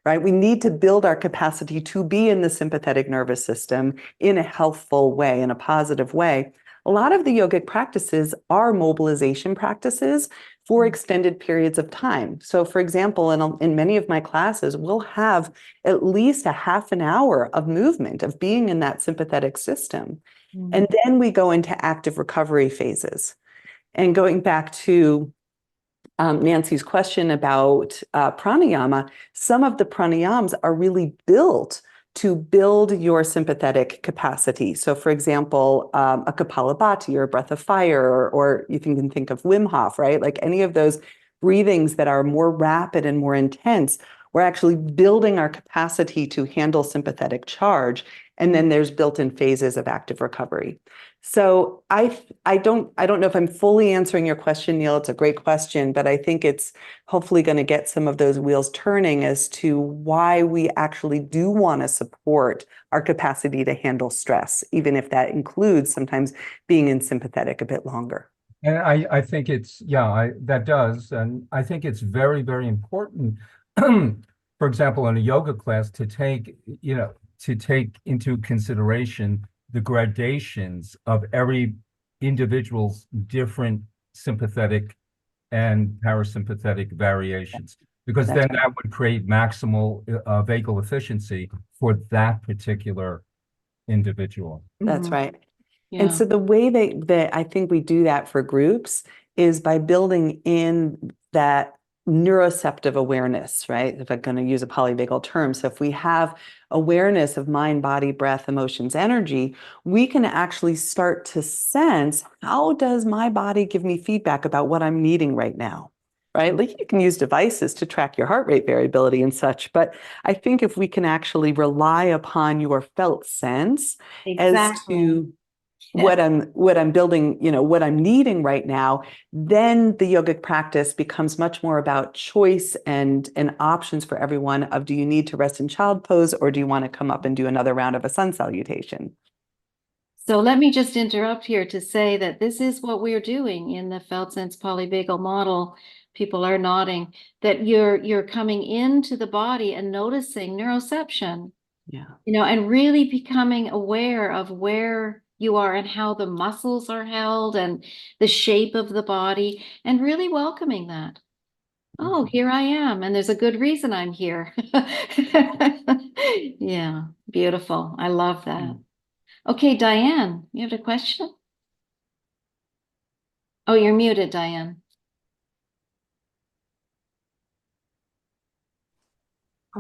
[SPEAKER 3] right? We need to build our capacity to be in the sympathetic nervous system in a healthful way, in a positive way. A lot of the yogic practices are mobilization practices for extended periods of time. So for example, in many of my classes, we'll have at least a half an hour of movement, of being in that sympathetic system. And then we go into active recovery phases. And going back to Nancy's question about pranayama, some of the pranayams are really built to build your sympathetic capacity. So for example, a Kapalabhati or a breath of fire, or you can think of Wim Hof, right? Like any of those breathings that are more rapid and more intense, we're actually building our capacity to handle sympathetic charge. And then there's built-in phases of active recovery. So I don't know if I'm fully answering your question, Neil. It's a great question, but I think it's hopefully going to get some of those wheels turning as to why we actually do want to support our capacity to handle stress, even if that includes sometimes being in sympathetic a bit longer.
[SPEAKER 7] And I think it's, that does. And I think it's very, very important, for example, in a yoga class to take into consideration the gradations of every individual's different sympathetic and parasympathetic variations, because then that would create maximal vagal efficiency for that particular individual.
[SPEAKER 3] That's right.
[SPEAKER 1] Yeah.
[SPEAKER 3] And so the way that I think we do that for groups is by building in that neuroceptive awareness, right? If I'm going to use a polyvagal term. So if we have awareness of mind, body, breath, emotions, energy, we can actually start to sense, how does my body give me feedback about what I'm needing right now? Right? Like you can use devices to track your heart rate variability and such, but I think if we can actually rely upon your felt sense as to what I'm building, what I'm needing right now, then the yogic practice becomes much more about choice and options for everyone of, do you need to rest in child pose, or do you want to come up and do another round of a sun salutation?
[SPEAKER 1] So let me just interrupt here to say that this is what we're doing in the Felt Sense Polyvagal model. People are nodding that you're coming into the body and noticing neuroception.
[SPEAKER 3] Yeah.
[SPEAKER 1] And really becoming aware of where you are and how the muscles are held and the shape of the body, and really welcoming that. Oh, here I am, and there's a good reason I'm here. Yeah, beautiful. I love that. Okay, Diane, you have a question? Oh, you're muted, Diane.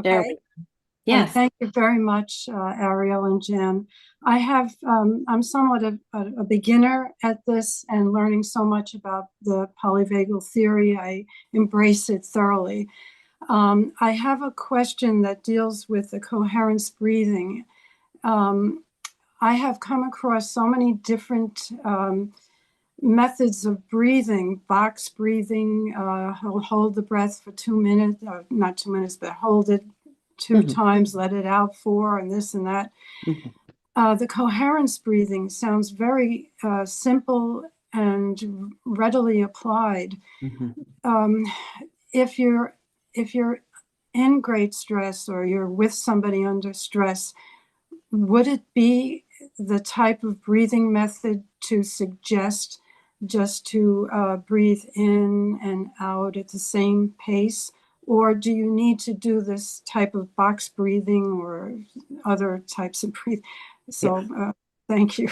[SPEAKER 1] There we
[SPEAKER 8] Okay.
[SPEAKER 1] go. Yes.
[SPEAKER 8] Thank you very much, Ariel and Jan. I'm somewhat a beginner at this and learning so much about the polyvagal theory. I embrace it thoroughly. I have a question that deals with the coherence breathing. I have come across so many different methods of breathing, box breathing, hold the breath for 2 minutes, not 2 minutes, but hold it 2 times, let it out 4, and this and that. The coherence breathing sounds very simple and readily applied. If you're in great stress, or you're with somebody under stress, would it be the type of breathing method to suggest just to breathe in and out at the same pace? Or do you need to do this type of box breathing or other types of breathing? So thank you.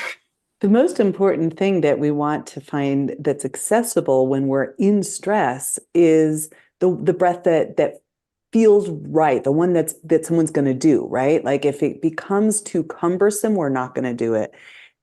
[SPEAKER 3] The most important thing that we want to find that's accessible when we're in stress is the breath that feels right, the one that someone's going to do, right? Like if it becomes too cumbersome, we're not going to do it.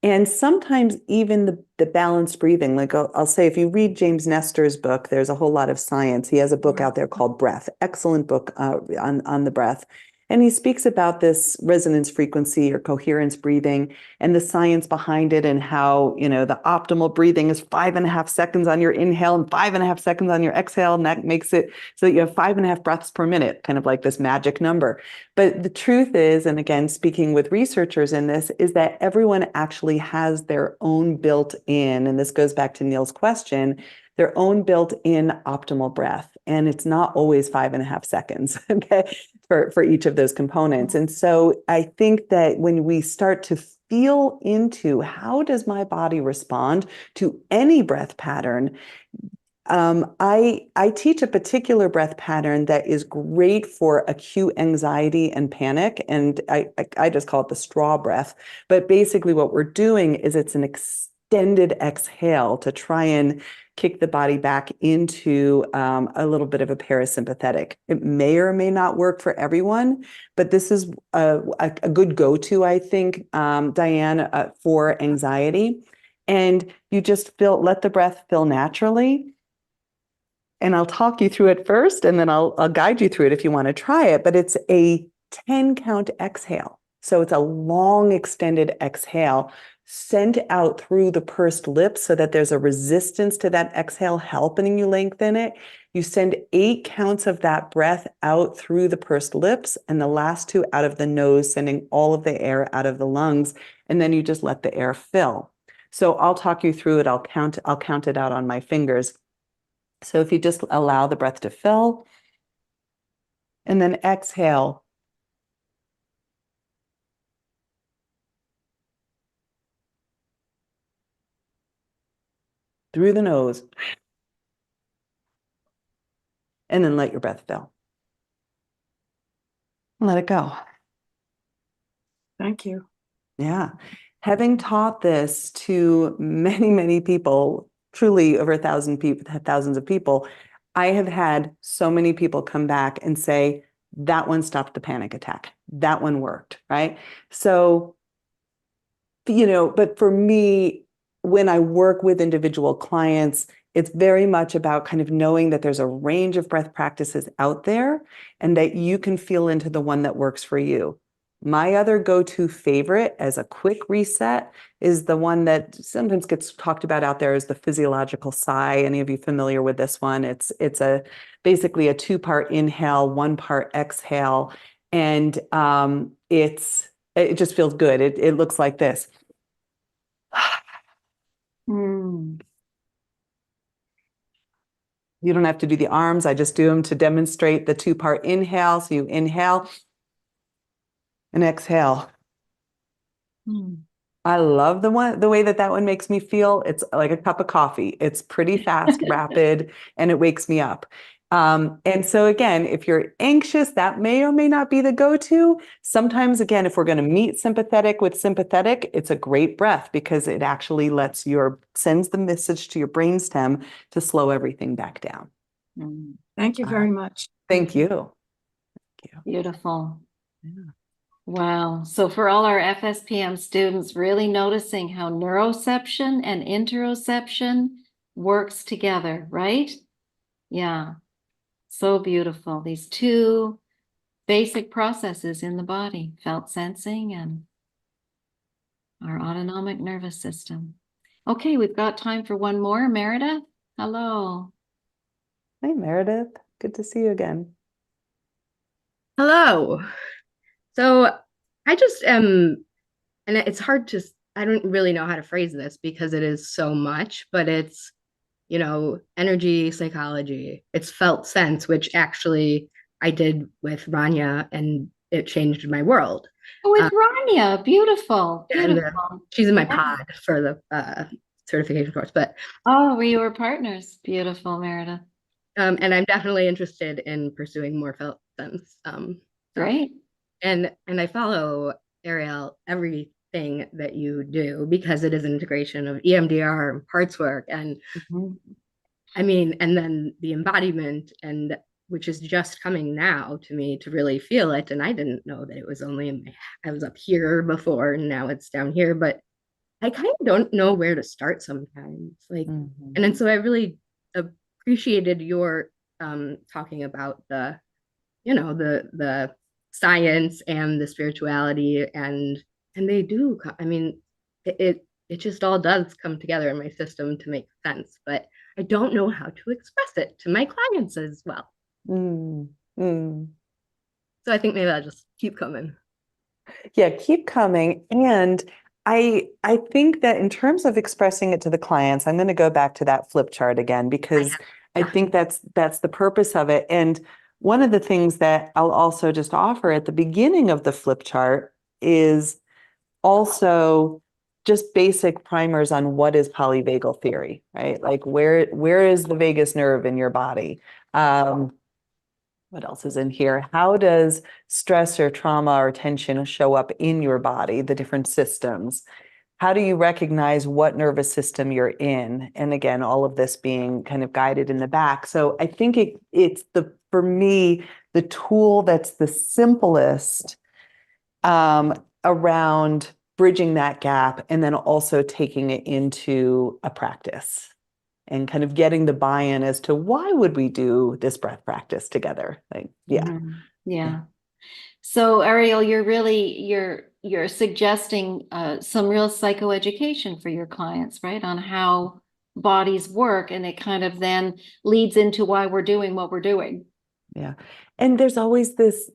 [SPEAKER 3] And sometimes even the balanced breathing, like I'll say, if you read James Nestor's book, there's a whole lot of science. He has a book out there called Breath, excellent book on the breath. And he speaks about this resonance frequency or coherence breathing and the science behind it, and how, the optimal breathing is 5.5 seconds on your inhale and 5.5 seconds on your exhale. And that makes it so that you have 5.5 breaths per minute, kind of like this magic number. But the truth is, and again, speaking with researchers in this, is that everyone actually has their own built in, and this goes back to Neil's question, their own built-in optimal breath. And it's not always 5.5 seconds, okay, for each of those components. And so I think that when we start to feel into how does my body respond to any breath pattern, I teach a particular breath pattern that is great for acute anxiety and panic, and I just call it the straw breath. But basically what we're doing is it's an extended exhale to try and kick the body back into a little bit of a parasympathetic. It may or may not work for everyone, but this is a good go-to, I think, Diane, for anxiety. And you just let the breath fill naturally. And I'll talk you through it first, and then I'll guide you through it if you want to try it. But it's a 10 count exhale. So it's a long extended exhale sent out through the pursed lips so that there's a resistance to that exhale, helping you lengthen it. You send 8 counts of that breath out through the pursed lips, and the last 2 out of the nose, sending all of the air out of the lungs. And then you just let the air fill. So I'll talk you through it. I'll count it out on my fingers. So if you just allow the breath to fill and then exhale. Through the nose. And then let your breath fill. Let it go.
[SPEAKER 8] Thank you.
[SPEAKER 3] Yeah. Having taught this to many, many people, truly over 1,000 people, thousands of people, I have had so many people come back and say, that one stopped the panic attack. That one worked, right? So, but for me, when I work with individual clients, it's very much about kind of knowing that there's a range of breath practices out there and that you can feel into the one that works for you. My other go-to favorite as a quick reset is the one that sometimes gets talked about out there, is the physiological sigh. Any of you familiar with this one? It's basically a 2-part inhale, 1-part exhale, and it just feels good. It looks like this. You don't have to do the arms. I just do them to demonstrate the 2-part inhale. So you inhale and exhale. I love the way that one makes me feel. It's like a cup of coffee. It's pretty fast, rapid, and it wakes me up. And so again, if you're anxious, that may or may not be the go-to. Sometimes, again, if we're going to meet sympathetic with sympathetic, it's a great breath because it actually sends the message to your brainstem to slow everything back down.
[SPEAKER 8] Thank you very much.
[SPEAKER 3] Thank you.
[SPEAKER 1] Beautiful.
[SPEAKER 3] Yeah.
[SPEAKER 1] Wow. So for all our FSPM students, really noticing how neuroception and interoception works together, right? Yeah. So beautiful. These 2 basic processes in the body, felt sensing and our autonomic nervous system. Okay, we've got time for one more. Meredith, hello.
[SPEAKER 3] Hi, Meredith. Good to see you again.
[SPEAKER 9] Hello. So I just am, and it's hard to, I don't really know how to phrase this because it is so much, but it's, energy, psychology, it's felt sense, which actually I did with Rania and it changed my world.
[SPEAKER 1] With Rania, beautiful.
[SPEAKER 9] And she's in my pod for the certification course, but.
[SPEAKER 1] Oh, we were partners. Beautiful, Meredith.
[SPEAKER 9] And I'm definitely interested in pursuing more felt sense.
[SPEAKER 1] Great.
[SPEAKER 9] And I follow, Ariel, everything that you do because it is an integration of EMDR and parts work and I mean, and then the embodiment and which is just coming now to me to really feel it. And I didn't know that it was only in my, I was up here before and now it's down here, but I kind of don't know where to start sometimes. Like,
[SPEAKER 3] Mhm.
[SPEAKER 9] and then so I really appreciated your talking about the, you know, the science and the spirituality, and they do. I mean, it just all does come together in my system to make sense, but I don't know how to express it to my clients as well.
[SPEAKER 3] Mm, mm.
[SPEAKER 9] So I think maybe I'll just keep coming.
[SPEAKER 3] Yeah, keep coming. And I think that in terms of expressing it to the clients, I'm going to go back to that flip chart again, because I think that's the purpose of it. And one of the things that I'll also just offer at the beginning of the flip chart is also just basic primers on what is polyvagal theory, right? Like where is the vagus nerve in your body? What else is in here? How does stress or trauma or tension show up in your body, the different systems? How do you recognize what nervous system you're in? And again, all of this being kind of guided in the back. So I think it's for me, the tool that's the simplest around bridging that gap and then also taking it into a practice and kind of getting the buy-in as to why would we do this breath practice together? Like, yeah.
[SPEAKER 1] Mhm. Yeah. So Ariel, you're suggesting some real psychoeducation for your clients, right? On how bodies work, and it kind of then leads into why we're doing what we're doing.
[SPEAKER 3] Yeah. And there's always this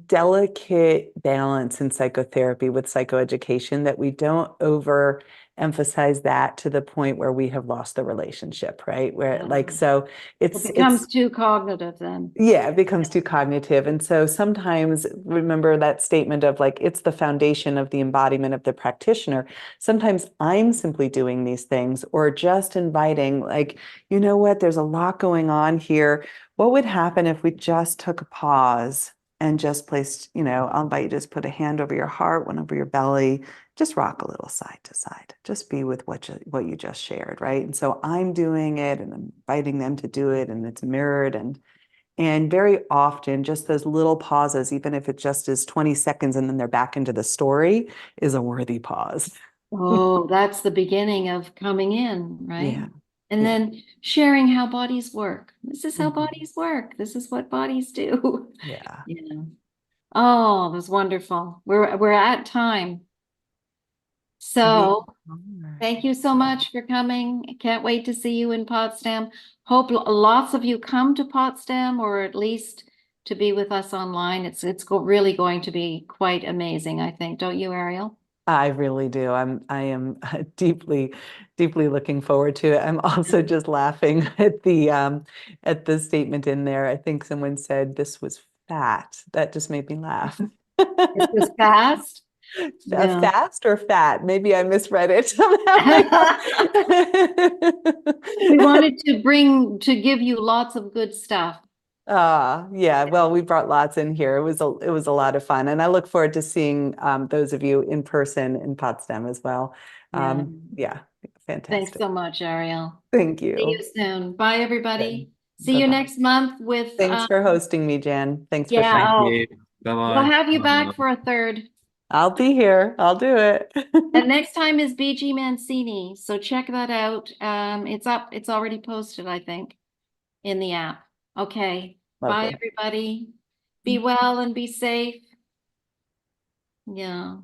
[SPEAKER 3] delicate balance in psychotherapy with psychoeducation that we don't overemphasize that to the point where we have lost the relationship, right? Where like, so
[SPEAKER 1] It becomes too cognitive then.
[SPEAKER 3] yeah, it becomes too cognitive. And so sometimes remember that statement of like, it's the foundation of the embodiment of the practitioner. Sometimes I'm simply doing these things or just inviting, like, you know what, there's a lot going on here. What would happen if we just took a pause and just placed, you know, I'll invite you to just put a hand over your heart, one over your belly, just rock a little side to side. Just be with what you just shared, right? And so I'm doing it and I'm inviting them to do it, and it's mirrored. And very often, just those little pauses, even if it just is 20 seconds and then they're back into the story, is a worthy pause.
[SPEAKER 1] Oh, that's the beginning of coming in, right?
[SPEAKER 3] Yeah.
[SPEAKER 1] And
[SPEAKER 3] Yeah.
[SPEAKER 1] then sharing how bodies work. This is how
[SPEAKER 3] Mhm.
[SPEAKER 1] bodies work. This is what bodies do.
[SPEAKER 3] Yeah.
[SPEAKER 1] Yeah. Oh, that's wonderful. We're at time. So thank you so much for coming. I can't wait to see you in Potsdam. Hope lots of you come to Potsdam, or at least to be with us online. It's really going to be quite amazing, I think. Don't you, Ariel?
[SPEAKER 3] I really do. I am deeply, deeply looking forward to it. I'm also just laughing at the statement in there. I think someone said this was fat. That just made me laugh.
[SPEAKER 1] This was fast. Yeah.
[SPEAKER 3] Fast or fat? Maybe I misread it somehow.
[SPEAKER 1] We wanted to give you lots of good stuff.
[SPEAKER 3] Yeah. Well, we brought lots in here. It was a lot of fun, and I look forward to seeing those of you in person in Potsdam as well. Yeah, fantastic.
[SPEAKER 1] Thanks so much, Ariel.
[SPEAKER 3] Thank
[SPEAKER 1] See you
[SPEAKER 3] you.
[SPEAKER 1] soon. Bye, everybody.
[SPEAKER 3] Good.
[SPEAKER 1] See you
[SPEAKER 3] Bye-bye.
[SPEAKER 1] next month with.
[SPEAKER 3] Thanks for hosting me, Jan. Thanks for
[SPEAKER 1] Yeah,
[SPEAKER 3] sharing.
[SPEAKER 1] we'll have you back for a third.
[SPEAKER 3] I'll be here. I'll do it.
[SPEAKER 1] And next time is BG Mancini, so check that out. It's up. It's already posted, I think, in the app. Okay. Bye,
[SPEAKER 3] Lovely.
[SPEAKER 1] everybody. Be well and be safe. Yeah.